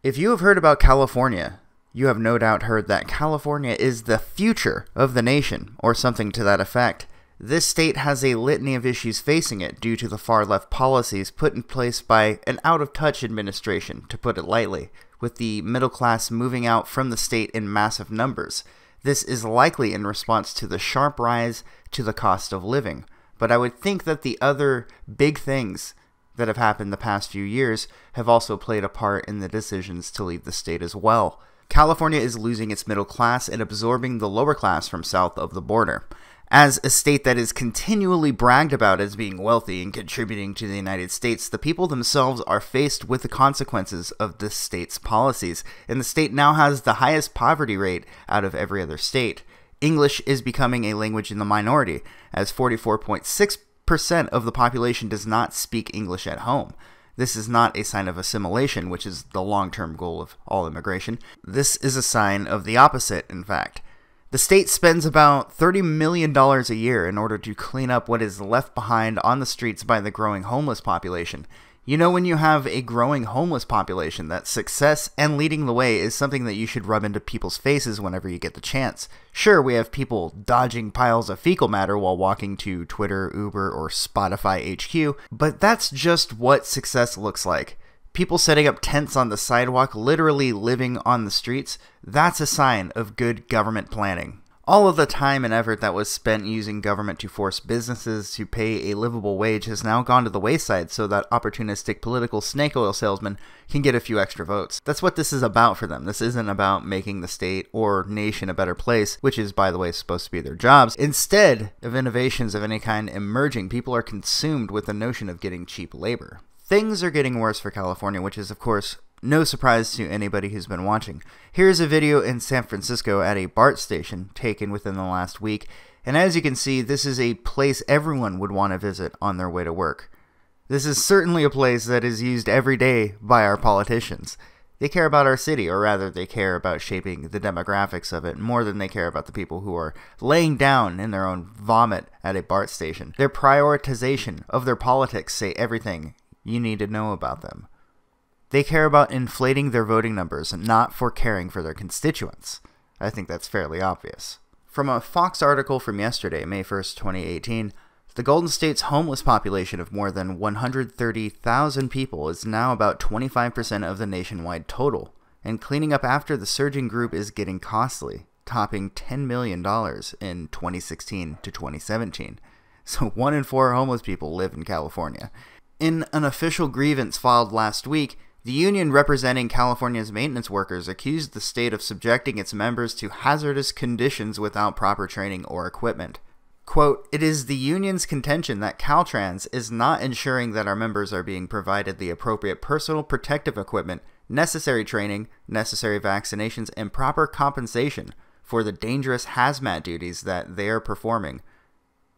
If you have heard about California, you have no doubt heard that California is the future of the nation, or something to that effect. This state has a litany of issues facing it due to the far-left policies put in place by an out-of-touch administration, to put it lightly, with the middle class moving out from the state in massive numbers. This is likely in response to the sharp rise to the cost of living. But I would think that the other big things that have happened the past few years have also played a part in the decisions to leave the state as well. California is losing its middle class and absorbing the lower class from south of the border. As a state that is continually bragged about as being wealthy and contributing to the United States, the people themselves are faced with the consequences of this state's policies, and the state now has the highest poverty rate out of every other state. English is becoming a language in the minority, as 44.6% of the population does not speak English at home. This is not a sign of assimilation, which is the long-term goal of all immigration. This is a sign of the opposite, in fact. The state spends about $30 million a year in order to clean up what is left behind on the streets by the growing homeless population. You know, when you have a growing homeless population, that success and leading the way is something that you should rub into people's faces whenever you get the chance. Sure, we have people dodging piles of fecal matter while walking to Twitter, Uber, or Spotify HQ, but that's just what success looks like. People setting up tents on the sidewalk, literally living on the streets, that's a sign of good government planning. All of the time and effort that was spent using government to force businesses to pay a livable wage has now gone to the wayside so that opportunistic political snake oil salesmen can get a few extra votes. That's what this is about for them. This isn't about making the state or nation a better place, which is, by the way, supposed to be their jobs. Instead of innovations of any kind emerging, people are consumed with the notion of getting cheap labor. Things are getting worse for California, which is, of course, no surprise to anybody who's been watching. Here's a video in San Francisco at a BART station taken within the last week, and as you can see, this is a place everyone would want to visit on their way to work. This is certainly a place that is used every day by our politicians. They care about our city, or rather, they care about shaping the demographics of it more than they care about the people who are laying down in their own vomit at a BART station. Their prioritization of their politics say everything you need to know about them. They care about inflating their voting numbers, not for caring for their constituents. I think that's fairly obvious. From a Fox article from yesterday, May 1st, 2018, the Golden State's homeless population of more than 130,000 people is now about 25% of the nationwide total, and cleaning up after the surging group is getting costly, topping $10 million in 2016 to 2017. So 1 in 4 homeless people live in California. In an official grievance filed last week, the union representing California's maintenance workers accused the state of subjecting its members to hazardous conditions without proper training or equipment. Quote, "It is the union's contention that Caltrans is not ensuring that our members are being provided the appropriate personal protective equipment, necessary training, necessary vaccinations, and proper compensation for the dangerous hazmat duties that they are performing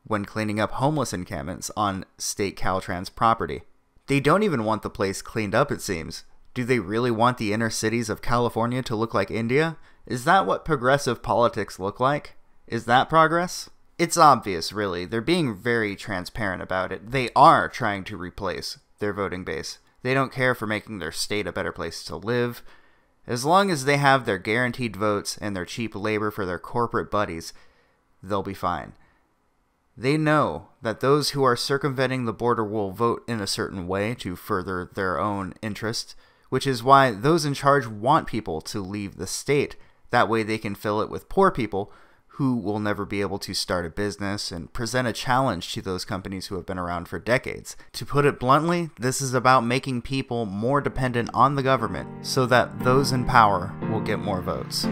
when cleaning up homeless encampments on state Caltrans property." They don't even want the place cleaned up, it seems. Do they really want the inner cities of California to look like India? Is that what progressive politics look like? Is that progress? It's obvious, really. They're being very transparent about it. They are trying to replace their voting base. They don't care for making their state a better place to live. As long as they have their guaranteed votes and their cheap labor for their corporate buddies, they'll be fine. They know that those who are circumventing the border will vote in a certain way to further their own interest, which is why those in charge want people to leave the state. That way they can fill it with poor people who will never be able to start a business and present a challenge to those companies who have been around for decades. To put it bluntly, this is about making people more dependent on the government so that those in power will get more votes.